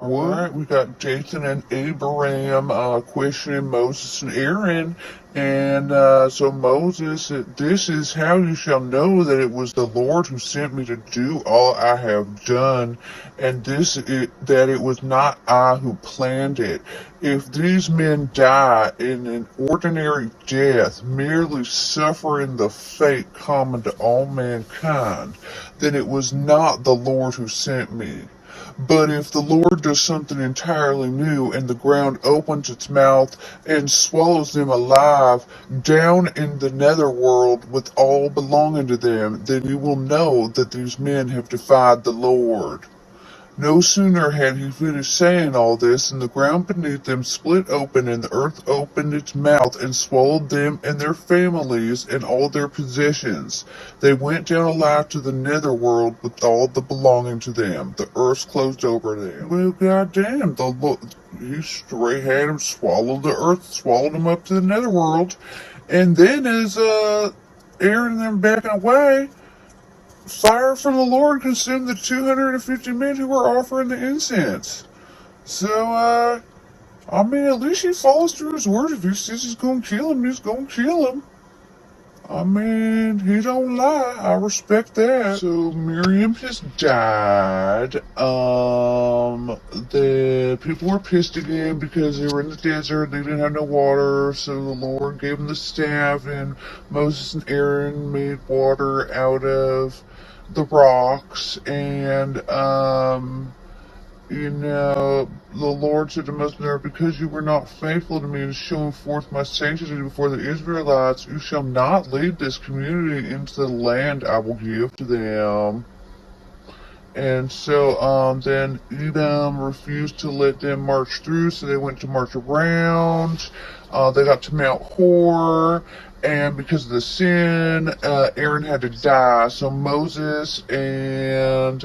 What? We got Jason and Abraham questioning Moses and Aaron. And so Moses, this is how you shall know that it was the Lord who sent me to do all I have done, and that it was not I who planned it. If these men die in an ordinary death, merely suffering the fate common to all mankind, then it was not the Lord who sent me. But if the Lord does something entirely new, and the ground opens its mouth and swallows them alive down in the netherworld with all belonging to them, then you will know that these men have defied the Lord. No sooner had he finished saying all this, than the ground beneath them split open, and the earth opened its mouth and swallowed them and their families and all their possessions. They went down alive to the netherworld with all the belonging to them. The earth closed over them. Well, goddamn, he straight had them swallow the earth, swallowed them up to the netherworld. And then as Aaron and them backing away, fire from the Lord consumed the 250 men who were offering the incense. So, I mean, at least he follows through his word. If he says he's gonna kill him, he's gonna kill him. I mean, he don't lie. I respect that. So Miriam has died. The people were pissed again because they were in the desert. They didn't have no water. So the Lord gave them the staff, and Moses and Aaron made water out of the rocks. And the Lord said to Moses, because you were not faithful to me in showing forth my sanctity before the Israelites, you shall not lead this community into the land I will give to them. And so then Edom refused to let them march through, so they went to march around. They got to Mount Hor, and because of the sin, Aaron had to die. So Moses and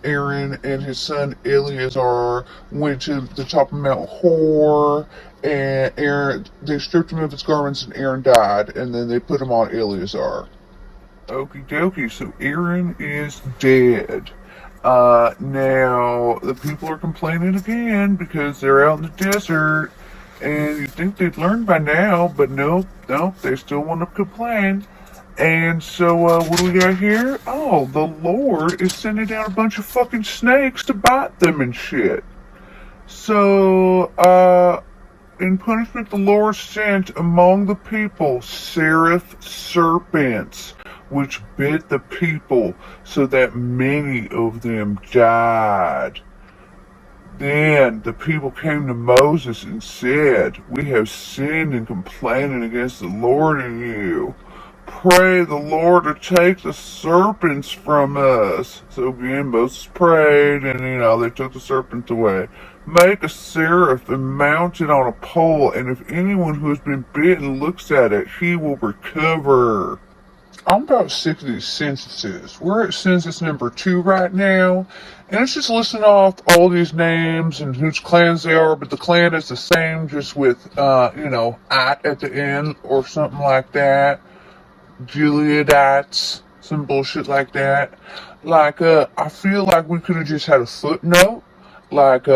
Aaron and his son Eleazar went to the top of Mount Hor, and they stripped him of his garments, and Aaron died, and then they put him on Eleazar. Okie dokie, so Aaron is dead. Now, the people are complaining again because they're out in the desert, and you'd think they'd learn by now, but nope, they still want to complain. And so, what do we got here? Oh, the Lord is sending down a bunch of fucking snakes to bite them and shit. So, in punishment, the Lord sent among the people seraph serpents, which bit the people, so that many of them died. Then the people came to Moses and said, we have sinned in complaining against the Lord and you. Pray the Lord to take the serpents from us. So again, Moses prayed, and they took the serpents away. Make a seraph and mount it on a pole, and if anyone who has been bitten looks at it, he will recover. I'm about sick of these censuses. We're at census number 2 right now, and it's just listing off all these names and whose clans they are, but the clan is the same, just with, at the end or something like that. Gileadites, some bullshit like that. Like, I feel like we could have just had a footnote, like,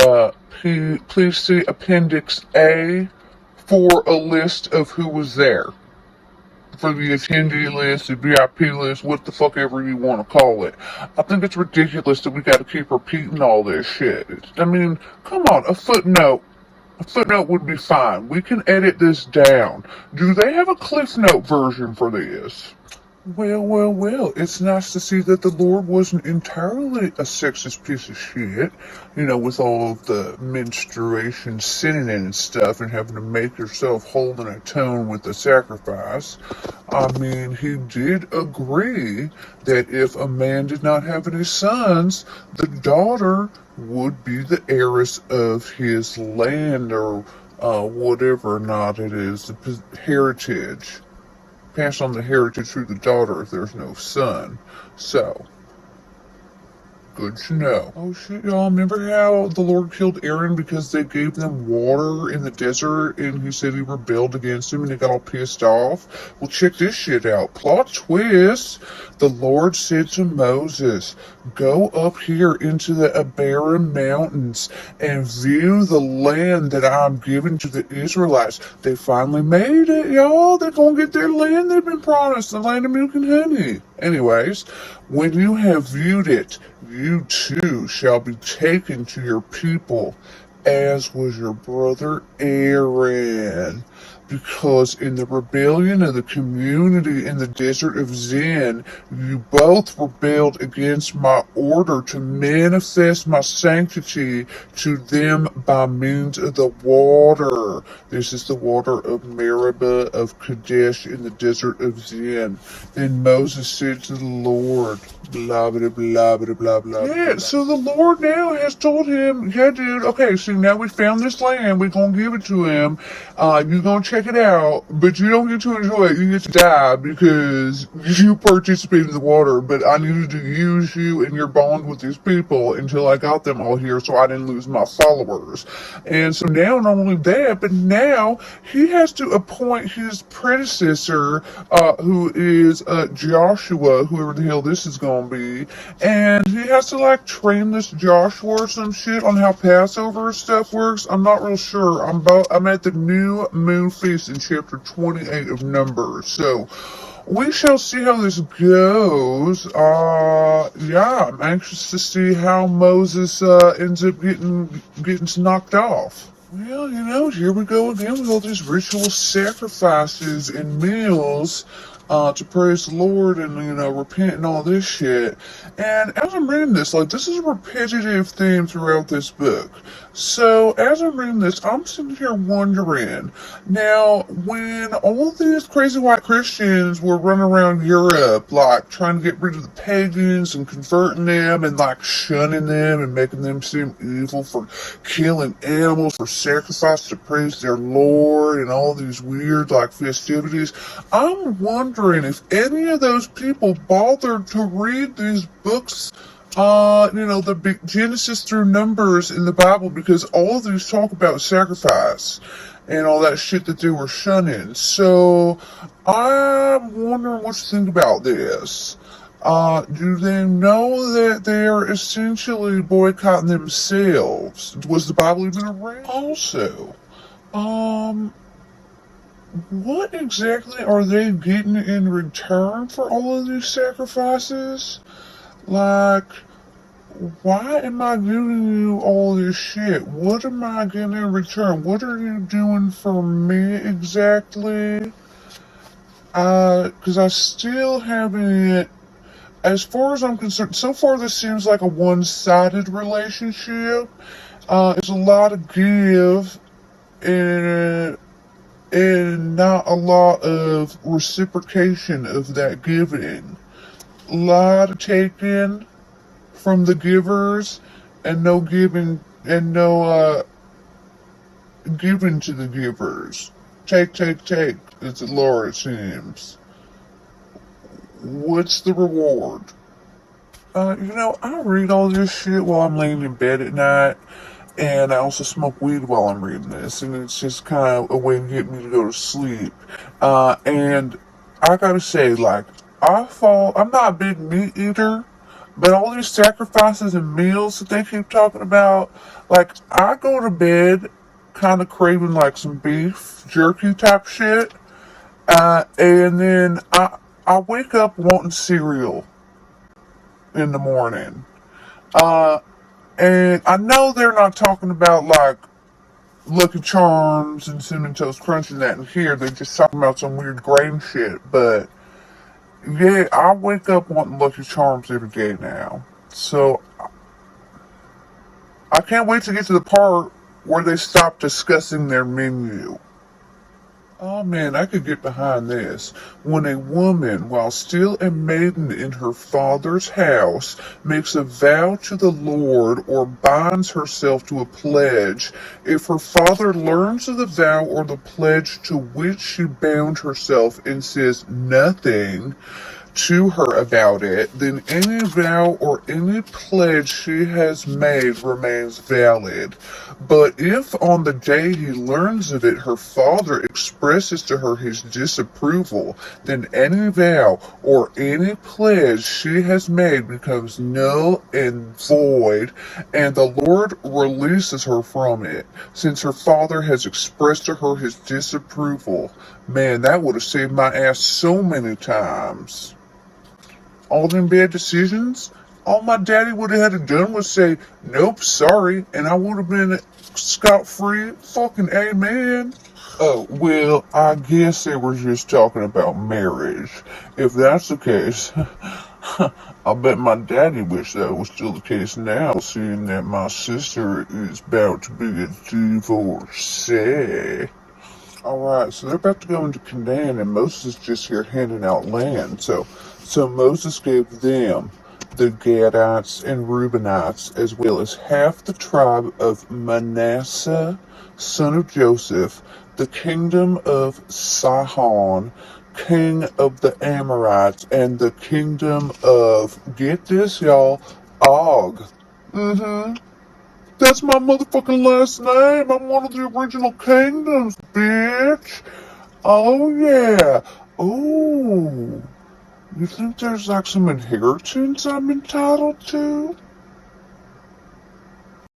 please see Appendix A for a list of who was there. For the attendee list, the VIP list, what the fuck ever you want to call it. I think it's ridiculous that we got to keep repeating all this shit. Come on, a footnote. A footnote would be fine. We can edit this down. Do they have a Cliff Note version for this? Well, it's nice to see that the Lord wasn't entirely a sexist piece of shit, with all of the menstruation sinning and stuff and having to make yourself whole and atone with the sacrifice. I mean, he did agree that if a man did not have any sons, the daughter would be the heiress of his land or whatever or not it is, the heritage. Pass on the heritage through the daughter if there's no son. So, Good to know. Oh shit, y'all. Remember how the Lord killed Aaron because they gave them water in the desert and he said he rebelled against him and he got all pissed off? Well, check this shit out. Plot twist. The Lord said to Moses, go up here into the Abiram mountains and view the land that I'm giving to the Israelites. They finally made it, y'all. They're gonna get their land they've been promised, the land of milk and honey. Anyways, when you have viewed it, you too shall be taken to your people, as was your brother Aaron. Because in the rebellion of the community in the desert of Zin, you both rebelled against my order to manifest my sanctity to them by means of the water. This is the water of Meribah of Kadesh in the desert of Zin. Then Moses said to the Lord, blah, blah, blah, blah, blah, blah. Yeah, so the Lord now has told him, yeah, dude, okay, so now we found this land, we're gonna give it to him. You're gonna check it out, but you don't get to enjoy it. You get to die because you participated in the water, but I needed to use you and your bond with these people until I got them all here so I didn't lose my followers. And so now, not only that, but now he has to appoint his predecessor, who is Joshua, whoever the hell this is gonna be, and he has to like train this Joshua or some shit on how Passover stuff works. I'm not real sure. I'm at the new moon feast in chapter 28 of Numbers, so we shall see how this goes. Yeah, I'm anxious to see how Moses ends up getting knocked off. Well, here we go again with all these ritual sacrifices and meals to praise the Lord and, repent and all this shit. And as I'm reading this, this is a repetitive theme throughout this book. So, as I'm reading this, I'm sitting here wondering, now, when all these crazy white Christians were running around Europe, trying to get rid of the pagans and converting them and, shunning them and making them seem evil for killing animals for sacrifice to praise their Lord and all these weird, festivities, I'm wondering if any of those people bothered to read these books, the big Genesis through Numbers in the Bible, because all of these talk about sacrifice and all that shit that they were shunning. So I'm wondering what you think about this. Do they know that they're essentially boycotting themselves? Was the Bible even around? Also, what exactly are they getting in return for all of these sacrifices? Why am I giving you all this shit? What am I getting in return? What are you doing for me exactly? Because I still haven't, as far as I'm concerned, so far this seems like a one-sided relationship. It's a lot of give and not a lot of reciprocation of that giving. A lot of taking from the givers and no giving and no giving to the givers. Take, it's a Lord, it seems. What's the reward? I read all this shit while I'm laying in bed at night, and I also smoke weed while I'm reading this, and it's just kind of a way to get me to go to sleep. And I gotta say, I'm not a big meat eater, but all these sacrifices and meals that they keep talking about, I go to bed kind of craving some beef jerky type shit, and then I wake up wanting cereal in the morning. And I know they're not talking about Lucky Charms and Cinnamon Toast Crunch and that in here. They're just talking about some weird grain shit. But yeah, I wake up wanting Lucky Charms every day now. So I can't wait to get to the part where they stop discussing their menu. Oh man, I could get behind this. When a woman, while still a maiden in her father's house, makes a vow to the Lord or binds herself to a pledge, if her father learns of the vow or the pledge to which she bound herself and says nothing, to her about it, then any vow or any pledge she has made remains valid. But if on the day he learns of it her father expresses to her his disapproval, then any vow or any pledge she has made becomes null and void, and the Lord releases her from it, since her father has expressed to her his disapproval. Man, that would have saved my ass so many times. All them bad decisions, all my daddy would have had to done was say, nope, sorry, and I would have been scot-free. Fucking amen. Oh, well, I guess they were just talking about marriage. If that's the case, I'll bet my daddy wished that was still the case now, seeing that my sister is about to be a divorcee. Alright, so they're about to go into Canaan, and Moses is just here handing out land. So Moses gave them, the Gadites and Reubenites, as well as half the tribe of Manasseh, son of Joseph, the kingdom of Sihon, king of the Amorites, and the kingdom of, get this y'all, Og. That's my motherfucking last name. I'm one of the original kingdoms, bitch. Oh, yeah. Oh, you think there's like some inheritance I'm entitled to?